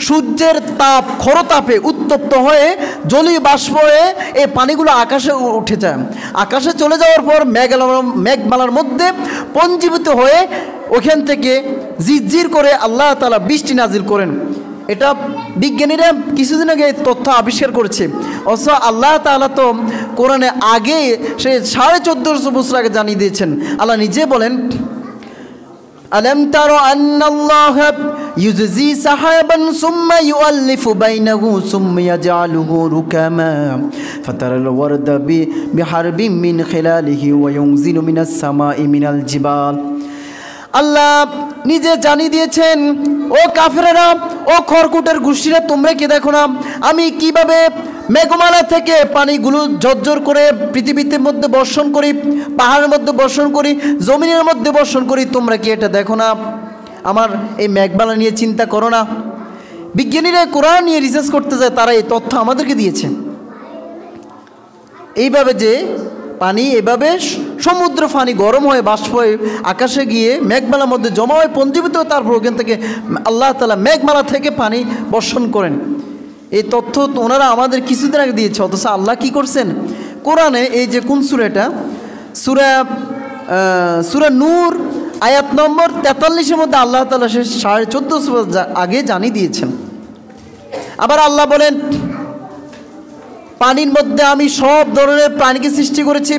সূর্যের তাপ, খরতাপে উত্তপ্ত হয়ে জলীয় বাষ্প হয়ে এই পানিগুলো আকাশে উঠে যায়। আকাশে চলে যাওয়ার পর মেঘমালার মধ্যে পঞ্জীভূত হয়ে ওখান থেকে ঝিরঝির করে আল্লাহ তাআলা বৃষ্টি নাজিল করেন। এটা বিজ্ঞানীরা কিছুদিন আগে তথ্য আবিষ্কার করেছে। অথচ আল্লাহ তাআলা তো কোরআনে আগে, সে 1450 বছর আগে জানিয়ে দিয়েছেন। আল্লাহ নিজে বলেন, আলাম তারা আন্নাল্লাহ ইউজি সাহাবান সুম্মা ইউআল্লিফু বাইনাহু সুম্মা ইয়াজআলুহু রুকামা ফাতারাল ওয়ারদা বিহারবিন মিন খিলালিহি ওয়া ইউনজিলু মিনাস সামাই মিনাল জিবাল। আল্লাহ নিজে জানিয়ে দিয়েছেন, ও কাফেরেরা, ও খড়কুটের গোষ্ঠীরা, তোমরা কি দেখো না আমি কিভাবে মেঘমালা থেকে পানিগুলো ঝরঝর করে পৃথিবীর মধ্যে বর্ষণ করি, পাহাড়ের মধ্যে বর্ষণ করি, জমিনের মধ্যে বর্ষণ করি। তোমরা কি এটা দেখো না? আমার এই মেঘমালা নিয়ে চিন্তা করো না? বিজ্ঞানীরা কোরআন নিয়ে রিসার্চ করতে যায়, তারা এই তথ্য আমাদেরকে দিয়েছে। এইভাবে যে পানি, এভাবে সমুদ্র পানি গরম হয়ে বাষ্প হয়ে আকাশে গিয়ে মেঘমালার মধ্যে জমা হয়ে পঞ্জীভূত হয়ে তারপর ওখান থেকে আল্লাহ তাআলা মেঘমালা থেকে পানি বর্ষণ করেন। এই তথ্য ওনারা আমাদের কিছুদিন আগে দিয়েছে। অথচ আল্লাহ কি করছেন কোরআনে? এই যে কোন সূরা, এটা সূরা নূর আয়াত নম্বর 43-এর মধ্যে আল্লাহ তাআলা সে 1450 বছর আগে জানিয়ে দিয়েছেন। আবার আল্লাহ বলেন, পানির মধ্যে আমি সব ধরনের প্রাণীকে সৃষ্টি করেছি।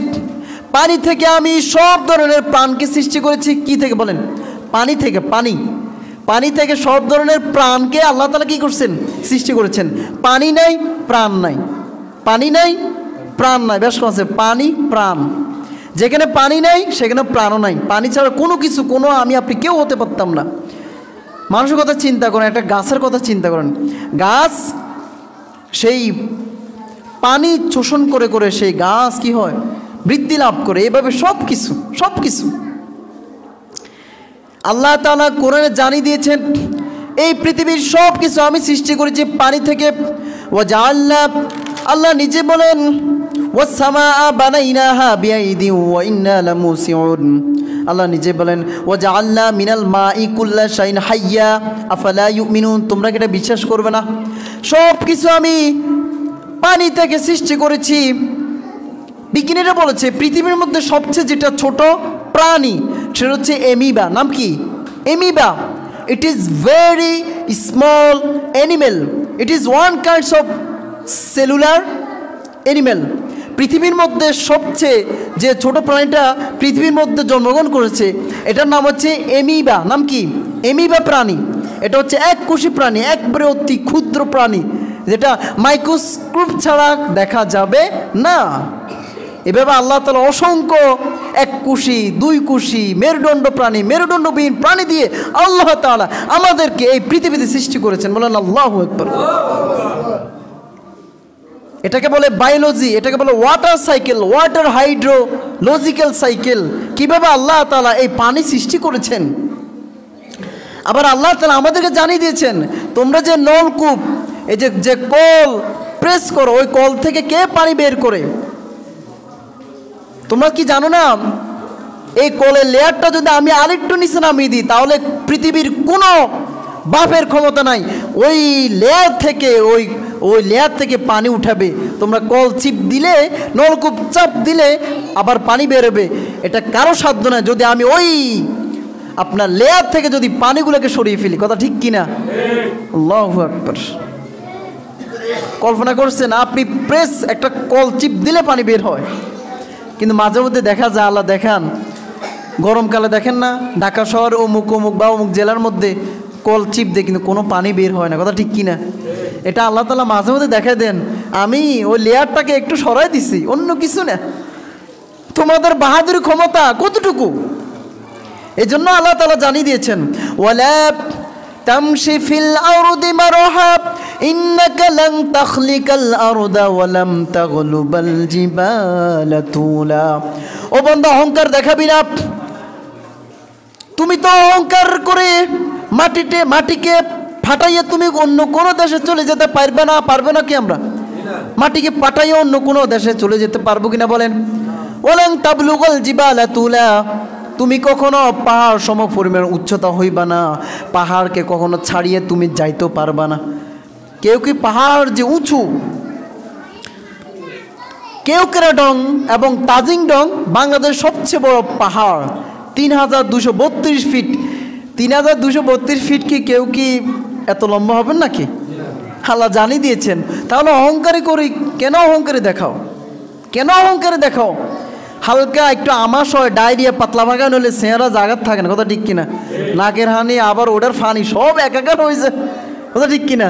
পানি থেকে আমি সব ধরনের প্রাণকে সৃষ্টি করেছি। কি থেকে বলেন? পানি থেকে। পানি থেকে সব ধরনের প্রাণকে আল্লাহ তাআলা কি করছেন? সৃষ্টি করেছেন। পানি নাই, প্রাণ নাই। পানি নাই, প্রাণ নাই। বেশ আছে, পানি প্রাণ। যেখানে পানি নাই সেখানে প্রাণও নাই। পানি ছাড়া কোনো কিছু, কোনো আমি আপনি কেউ হতে পারতাম না। মানুষের কথা চিন্তা করেন, একটা গাছের কথা চিন্তা করেন। গাছ সেই পানি শোষণ করে করে সেই গাছ কি হয়? বৃদ্ধি লাভ করে। এভাবে সব কিছু আল্লাহ তাআলা কোরআনে জানিয়ে দিয়েছেন, এই পৃথিবীর সব কিছু আমি সৃষ্টি করেছি পানি থেকে। ওয়াজআলনা, আল্লাহ নিজে বলেন, ওয়াস সামাআ বানাইনাহা বিআইদিন ওয়া ইন্না লামুসিউন। আল্লাহ নিজে বলেন ওয়াজআলনা মিনাল মাই কুল্লা শাইইন হাইয়্যা আফালা ইউমিনুন, তোমরা কি এটা বিশ্বাস করবে না? সব কিছু আমি পানি থেকে সৃষ্টি করেছি। বিজ্ঞানীরা বলেছে পৃথিবীর মধ্যে সবচেয়ে যেটা ছোট প্রাণী সেটা হচ্ছে এমিবা। নাম কি? Amoeba. It is very small animal, it is one kinds of cellular animal. পৃথিবীর মধ্যে সবচেয়ে যে ছোট প্রাণীটা পৃথিবীর মধ্যে জন্মগ্রহণ করেছে এটার নাম হচ্ছে এমিবা। নাম কি? এমিবা প্রাণী। এটা হচ্ছে এককোষী প্রাণী, একবারে অতি ক্ষুদ্র প্রাণী যেটা মাইক্রোস্কোপ ছাড়া দেখা যাবে না। এভাবে আল্লাহ তাআলা অসংখ্য এককোষী, দুইকোষী, মেরুদণ্ড প্রাণী, মেরুদণ্ডবিহীন প্রাণী দিয়ে আল্লাহ তাআলা আমাদেরকে এই পৃথিবীতে সৃষ্টি করেছেন। বলেন আল্লাহু আকবার। এটাকে বলে বায়োলজি, এটাকে বলে water cycle, water hydrological cycle. কিভাবে আল্লাহ তাআলা এই পানি সৃষ্টি করেছেন। আবার আল্লাহ তাআলা আমাদেরকে জানিয়ে দিয়েছেন তোমরা যে নলকূপ, এই যে কল প্রেস করো, ওই কল থেকে কে পানি বের করে? তোমরা কি জানো না এই কলের লেয়ারটা যদি আমি আরেকটু নিচে নামিয়ে দিই তাহলে পৃথিবীর কোনো বাপের ক্ষমতা নাই ওই লেয়ার থেকে পানি উঠাবে। তোমরা কল চিপ দিলে, নলকূপ চাপ দিলে আবার পানি বেরোবে। এটা কারো সাধ্য নয় যদি আমি ওই আপনার লেয়ার থেকে যদি পানিগুলোকে সরিয়ে ফেলি। কথা ঠিক কিনা? আল্লাহু আকবার। কল্পনা করছেন আপনি প্রেস একটা কল চিপ দিলে পানি বের হয়, কিন্তু মাঝে মধ্যে দেখা যায় আল্লাহ দেখান গরমকালে দেখেন না ঢাকা শহর অমুক বা অমুক জেলার মধ্যে কল চিপ দিয়ে কিন্তু কোনো পানি বের হয় না। কথা ঠিক কিনা? এটা আল্লাহ তাআলা মাঝে মধ্যে দেখায় দেন আমি ওই লেয়ারটাকে একটু সরাই দিছি, অন্য কিছু না। তোমাদের বাহাদুরি ক্ষমতা কতটুকু? এই জন্য আল্লাহ তাআলা জানিয়ে দিয়েছেন ওয়ালা তামশি ফিল আরদি মারহা ইন্নাকা লান তাখলিকাল আরদা ওয়া লাম তাগলুবাল জিবালা তুলা। ও বান্দা অহংকার দেখাবি না। তুমি তো অহংকার করে মাটিকে ফাটাইয়া তুমি অন্য কোনো দেশে চলে যেতে পারবে না। পারবে না কি আমরা? মাটিকে পাঠাইয়া অন্য কোনো দেশে চলে যেতে পারবো কিনা বলেন? ওয়ালান তাবলুগাল জিবালা তুলা। তুমি কখনো পাহাড় সম পরিমাণ উচ্চতা হইবা না, পাহাড়কে কখনো ছাড়িয়ে তুমি যাইতেও পারবা না। কেউ কি পাহাড় যে উঁচু, কেওক্রাডং এবং তাজিংডং বাংলাদেশ সবচেয়ে বড় পাহাড়, ৩২৩২ ফিট। ৩২৩২ ফিট কেউ কি এত লম্বা হবেন নাকি? আল্লাহ জানিয়ে দিয়েছেন। তাহলে অহংকারী করি কেন? অহংকারী দেখাও কেন? অহংকারী দেখাও। হালকা একটু আমাশ হয়, ডায়রিয়া, পাতলা ভাগান হলে চেহারা জাগাত থাকে না। কথা ঠিক কিনা? নাকের হানি আবার ওটার ফানি সব একাকার হয়েছে। কথা ঠিক কিনা?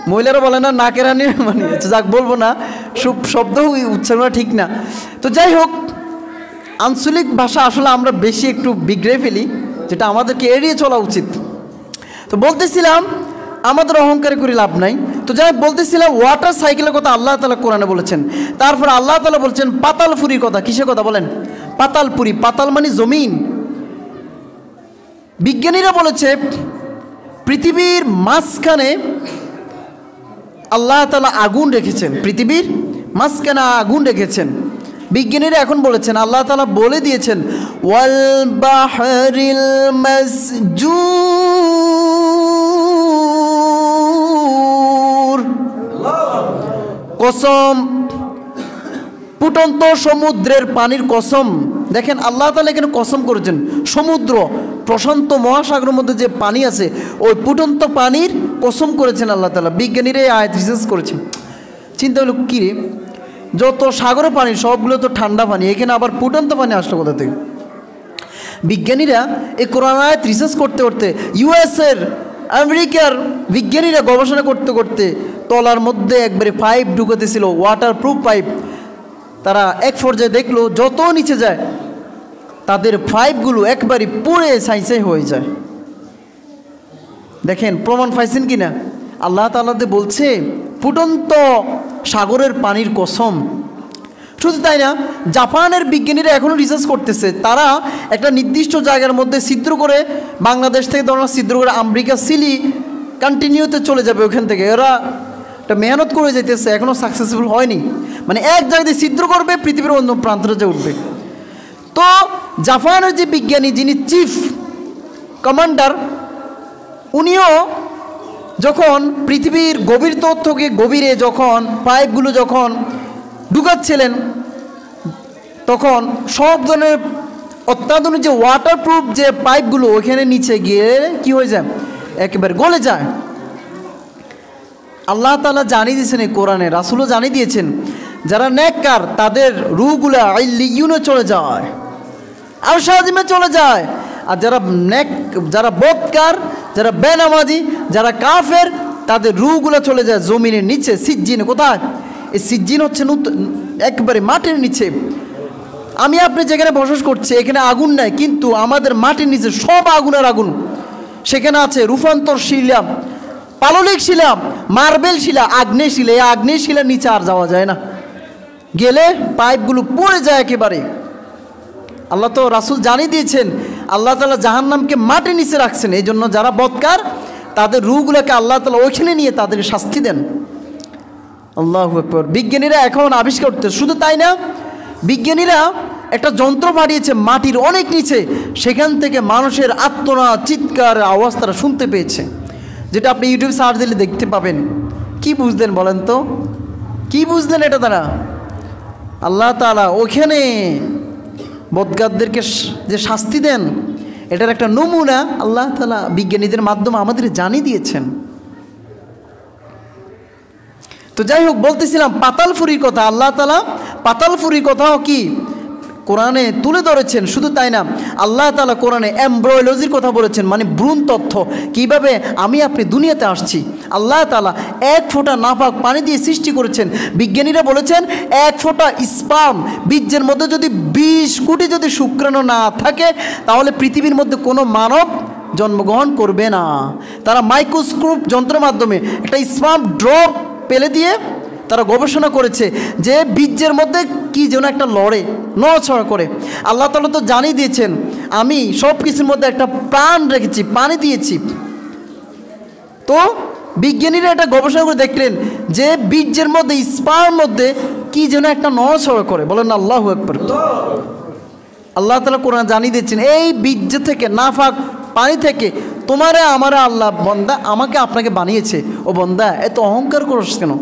মহিলারা বলে না নাকের হানি মানে যাক বলবো না, শব্দ উচ্চারণ ঠিক না। তো যাই হোক, আঞ্চলিক ভাষা আসলে আমরা বেশি একটু বিগড়ে ফেলি, যেটা আমাদেরকে এড়িয়ে চলা উচিত। তো বলতেছিলাম আমাদের অহংকারী করে লাভ নাই। তো যাই বলতেছিলাম ওয়াটার সাইকেলের কথা আল্লাহ তাআলা কোরআনে বলেছেন। তারপর আল্লাহ তাআলা বলছেন পাতালপুরীর কথা। কিসের কথা বলেন? পাতালপুরী। পাতাল মানে জমিন। বিজ্ঞানীরা বলেছে পৃথিবীর মাঝখানে আল্লাহ তাআলা আগুন রেখেছেন। পৃথিবীর মাঝখানে আগুন রেখেছেন। বিজ্ঞানীরা এখন বলেছেন আল্লাহ তাআলা বলে দিয়েছেন ওয়াল বাহরিল মাসজুর, কসম ফুটন্ত সমুদ্রের পানির কসম। দেখেন আল্লাহ তাআলা এখানে কসম করেছেন সমুদ্র, প্রশান্ত মহাসাগরের মধ্যে যে পানি আছে ওই ফুটন্ত পানির কসম করেছেন আল্লাহ তাআলা। বিজ্ঞানীরা এই আয়াত রিসার্চ করেছেন। চিন্তা হলো কী রে, যত সাগরের পানি সবগুলো তো ঠান্ডা পানি, এখানে আবার ফুটন্ত পানি আসলো কোথা থেকে? বিজ্ঞানীরা এই কোরআন আয়াত রিসার্চ করতে করতে ইউএসের, আমেরিকার বিজ্ঞানীরা গবেষণা করতে করতে তলার মধ্যে একবারে পাইপ ঢুকাতেছিল, ওয়াটার প্রুফ পাইপ। তারা এক পর্যায়ে দেখলো যত নিচে যায় তাদের পাইপগুলো একবারে পুড়ে ছাই হয়ে যায়। দেখেন প্রমাণ পাইছেন কিনা? আল্লাহ তাআলা বলছে ফুটন্ত সাগরের পানির কসম। শুধু তাই না, জাপানের বিজ্ঞানীরা এখনও রিসার্চ করতেছে। তারা একটা নির্দিষ্ট জায়গার মধ্যে ছিদ্র করে, বাংলাদেশ থেকে ধরুন ছিদ্র করে আমেরিকা চিলি কন্টিনিউতে চলে যাবে ওখান থেকে। এরা একটা মেহনত করে যেতেছে, এখনও সাকসেসফুল হয়নি। মানে এক জায়গায় ছিদ্র করবে, পৃথিবীর অন্য প্রান্তরে যে উঠবে। তো জাপানের যে বিজ্ঞানী, যিনি চিফ কমান্ডার, উনিও যখন পৃথিবীর গভীরতর থেকে গভীরে যখন পাইপগুলো যখন ঢুকাচ্ছিলেন, তখন সব ধরনের অত্যাধুনিক যে ওয়াটারপ্রুফ যে পাইপগুলো ওইখানে নিচে গিয়ে কি হয়ে যায়, একেবারে গলে যায়। আল্লাহ তাআলা জানিয়ে দিয়েছেন এই কোরআনে, রাসূলও জানিয়ে দিয়েছেন, যারা নেককার তাদের রূহগুলো ইল্লিয়িনে চলে যায়, আরশ আজিমে চলে যায়। আর যারা বদকার, যারা বেনামাজি, যারা কাফের, তাদের রূহগুলো চলে যায় জমিনের নিচে, সিজ্জিনে। কোথায়? এই সিজ্জিন হচ্ছে একবারে মাটির নিচে। আমি আপনি যেখানে বসবাস করছি এখানে আগুন নাই, কিন্তু আমাদের মাটির নিচে সব আগুনের আগুন। সেখানে আছে রূপান্তর শিলা, পাললিক শিলা, মার্বেল শিলা, আগ্নেয় শিলা। এই আগ্নেয় শিলার নিচে আর যাওয়া যায় না, গেলে পাইপগুলো পড়ে যায় একেবারে। আল্লাহ তো রাসূল জানিয়ে দিয়েছেন, আল্লাহ তাআলা জাহান্নামকে মাটির নিচে রাখছেন। এই জন্য যারা বদকার তাদের রূহগুলোকে আল্লাহ তাআলা ওইখানে নিয়ে তাদেরকে শাস্তি দেন। আল্লাহু আকবার। বিজ্ঞানীরা এখন আবিষ্কার করতে, শুধু তাই না, বিজ্ঞানীরা একটা যন্ত্র পাঠিয়েছে মাটির অনেক নিচে, সেখান থেকে মানুষের আর্তনাদ, চিৎকার আওয়াজ তারা শুনতে পেয়েছে, যেটা আপনি ইউটিউব সার্চ দিলে দেখতে পাবেন। কি বুঝলেন বলেন তো, কি বুঝলেন এটা তারা? আল্লাহ তাআলা ওখানে বদকারদেরকে যে শাস্তি দেন, এটার একটা নমুনা আল্লাহ তাআলা বিজ্ঞানীদের মাধ্যমে আমাদের জানিয়ে দিয়েছেন। তো যাই হোক, বলতেছিলাম পাতালফুরির কথা। আল্লাহ তাআলা পাতালফুরির কথাও কি কোরআনে তুলে ধরেছেন। শুধু তাই না, আল্লাহ তাআলা কোরআনে এমব্রয়োলজির কথা বলেছেন, মানে ভ্রূণ তথ্য, কিভাবে আমি আপনি দুনিয়াতে আসছি। আল্লাহ তাআলা এক ফোঁটা নাপাক পানি দিয়ে সৃষ্টি করেছেন। বিজ্ঞানীরা বলেছেন, এক ফোঁটা স্পার্ম বীর্যের মধ্যে যদি 20 কোটি যদি শুক্রাণু না থাকে, তাহলে পৃথিবীর মধ্যে কোনো মানব জন্মগ্রহণ করবে না। তারা মাইক্রোস্কোপ যন্ত্রের মাধ্যমে একটা স্পার্ম ড্রপ পেলে দিয়ে তারা গবেষণা করেছে যে বীর্যের মধ্যে কি যেন একটা লড়ে, নড়াচড়া করে। আল্লাহ তাআলা তো জানিয়ে দিয়েছেন, আমি সব কিছুর মধ্যে একটা প্রাণ রেখেছি, পানি দিয়েছি। তো বিজ্ঞানীরা এটা গবেষণা করে দেখলেন যে বীর্যের মধ্যে, স্পার্মের মধ্যে কি যেন একটা নড়াচড়া করে। বলেন আল্লাহু আকবার। আল্লাহ তাআলা কোরআন জানিয়ে দিয়েছেন, এই বীর্য থেকে, নাফাক পানি থেকে তোমারে আমারে আল্লাহ বন্দা আমাকে আপনাকে বানিয়েছে। ও বন্দা, এত অহংকার করছ কেন?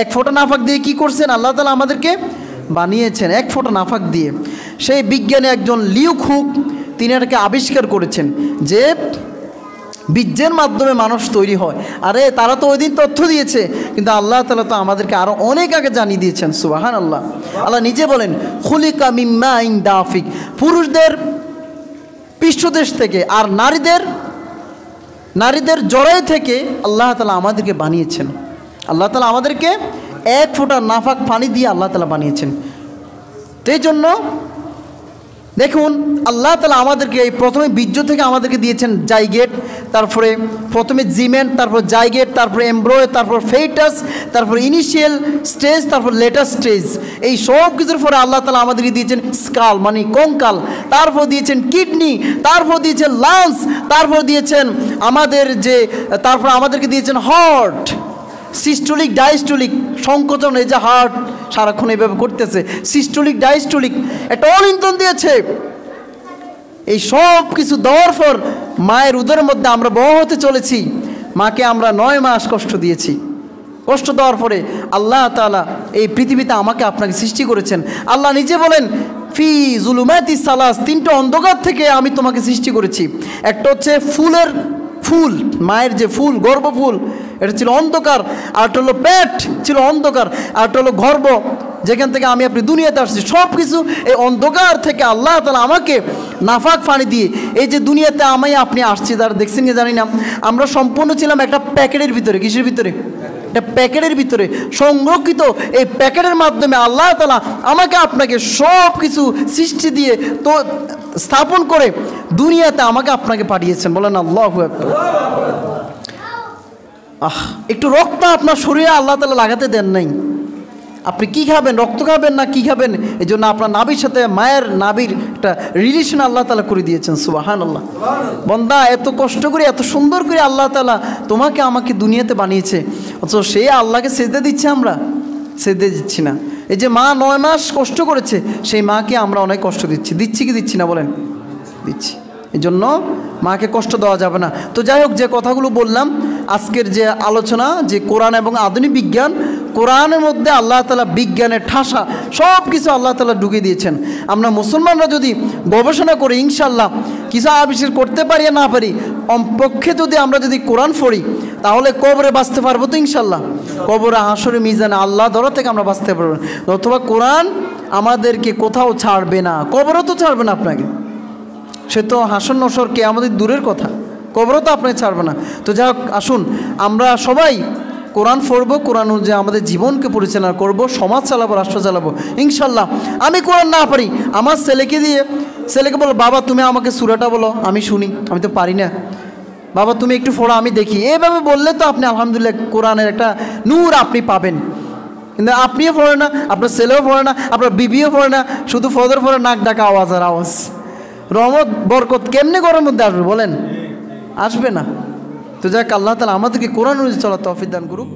এক ফোঁটা নাফাক দিয়ে কি করছেন? আল্লাহ তাআলা আমাদেরকে বানিয়েছেন এক ফোঁটা নাফাক দিয়ে। সেই বিজ্ঞানী একজন লিউ হুক, তিনি এটাকে আবিষ্কার করেছেন যে বীর্যের মাধ্যমে মানুষ তৈরি হয়। আরে তারা তো ওই দিন তথ্য দিয়েছে, কিন্তু আল্লাহ তাআলা তো আমাদেরকে আরও অনেক আগে জানিয়ে দিয়েছেন। সুবহানাল্লাহ। আল্লাহ নিজে বলেন, খুলিকা মিন মাইন দাফিক, পুরুষদের পৃষ্ঠদেশ থেকে আর নারীদের জরায়ু থেকে আল্লাহ তাআলা আমাদেরকে বানিয়েছেন। আল্লাহ তাআলা আমাদেরকে এক ফোঁটা নাফাক পানি দিয়ে আল্লাহ তাআলা বানিয়েছেন। সেই জন্য দেখুন, আল্লাহ তাআলা আমাদেরকে এই প্রথমে বীর্য থেকে আমাদেরকে দিয়েছেন জাইগেট, তারপরে প্রথমে জিমেন্ট, তারপর জাইগেট, তারপর এমব্রয়, তারপর ফেটাস, তারপর ইনিশিয়াল স্টেজ, তারপর লেটার স্টেজ। এই সব কিছুর পরে আল্লাহ তাআলা আমাদেরকে দিয়েছেন স্কাল, মানে কঙ্কাল, তারপর দিয়েছেন কিডনি, তারপর দিয়েছেন লাংস, তারপর দিয়েছেন তারপর আমাদেরকে দিয়েছেন হার্ট, সিস্টোলিক ডায়াস্টোলিক সংকোচন। এই যে হার্ট সারাক্ষণ এইভাবে করতেছে, সিস্টোলিক ডায়াস্টোলিক, একটা অলিন্তন দিয়েছে। এই সব কিছু দেওয়ার পর মায়ের উদরের মধ্যে আমরা বড় হতে চলেছি। মাকে আমরা 9 মাস কষ্ট দিয়েছি। কষ্ট দেওয়ার পরে আল্লাহ তাআলা এই পৃথিবীতে আমাকে আপনাকে সৃষ্টি করেছেন। আল্লাহ নিজে বলেন, ফি জুলুমাতি সালাস, 3টা অন্ধকার থেকে আমি তোমাকে সৃষ্টি করেছি। একটা হচ্ছে ফুল, মায়ের যে ফুল, গর্ভফুল, এটা ছিল অন্ধকার। আরটা হলো পেট, ছিল অন্ধকার। আরটা হলো গর্ভ, যেখান থেকে আমি আপনি দুনিয়াতে আসছি। সব কিছু এই অন্ধকার থেকে আল্লাহ তাআলা আমাকে নাফাক পানি দিয়ে এই যে দুনিয়াতে আপনি আসছি, তারা দেখছেন কি জানি না, আমরা সম্পূর্ণ ছিলাম একটা প্যাকেটের ভিতরে। কিসের ভিতরে? একটা প্যাকেটের ভিতরে সংরক্ষিত। এই প্যাকেটের মাধ্যমে আল্লাহ তাআলা আমাকে আপনাকে সব কিছু সৃষ্টি দিয়ে তো স্থাপন করে দুনিয়াতে আমাকে আপনাকে পাঠিয়েছেন। বলেন আল্লাহু আকবার। একটু রক্ত আপনার শরীরে আল্লাহ তাআলা লাগাতে দেন নাই। আপনি কি খাবেন, রক্ত খাবেন না কি খাবেন, এই জন্য আপনার নাভির সাথে মায়ের নাভির একটা রিলেশন আল্লাহ তাআলা করে দিয়েছেন। সুবহানাল্লাহ। বন্দা, এত কষ্ট করে, এত সুন্দর করে আল্লাহ তাআলা তোমাকে আমাকে দুনিয়াতে বানিয়েছে, অথচ সেই আল্লাহকে সেজদা দিচ্ছে, আমরা সেজদা দিচ্ছি না। এই যে মা 9 মাস কষ্ট করেছে, সেই মাকে আমরা অনেক কষ্ট দিচ্ছি কি দিচ্ছি না বলেন? দিচ্ছি। এই জন্য মাকে কষ্ট দেওয়া যাবে না। তো যাই হোক, যে কথাগুলো বললাম, আজকের যে আলোচনা, যে কোরআন এবং আধুনিক বিজ্ঞান, কোরআনের মধ্যে আল্লাহ তাআলা বিজ্ঞানের ঠাসা সব কিছু আল্লাহ তাআলা ঢুকিয়ে দিয়েছেন। আমরা মুসলমানরা যদি গবেষণা করি, ইনশাল্লাহ কিছু আবিষ্কার করতে পারি না পারি, পক্ষে আমরা যদি কোরআন পড়ি, তাহলে কবরে বাঁচতে পারবো তো ইনশাল্লাহ। কবরে, হাসরে, মিজানে আল্লাহ ধরা থেকে আমরা বাঁচতে পারবো। অথবা কোরআন আমাদেরকে কোথাও ছাড়বে না, কবরও তো ছাড়বে না আপনাকে। সে তো হাসর নসর কে আমাদের দূরের কথা, কবরও তো আপনাকে ছাড়বে না। তো যাই হোক, আসুন আমরা সবাই কোরআন পড়বো, কোরআন অনুযায়ী আমাদের জীবনকে পরিচালনা করব, সমাজ চালাবো, রাষ্ট্র চালাবো ইনশাল্লাহ। আমি কোরআন না পারি, আমার ছেলেকে বলো, বাবা তুমি আমাকে সূরাটা বলো, আমি শুনি, আমি তো পারি না, বাবা তুমি একটু পড়ো, আমি দেখি। এইভাবে বললে তো আপনি আলহামদুলিল্লাহ কোরআনের একটা নূর আপনি পাবেন। কিন্তু আপনিও পড়ে না, আপনার ছেলেও পড়ে না, আপনার বিবিও পড়ে না, শুধু ফদর পড়ে নাক ডাকা আওয়াজ আর আওয়াজ। রহমত বরকত কেমনে ঘরের মধ্যে আসবে বলেন? আসবে না। তো যাক, আল্লাহ তাআলা আমাদেরকে কোরআন অনুযায়ী চলার তৌফিক দান করুক।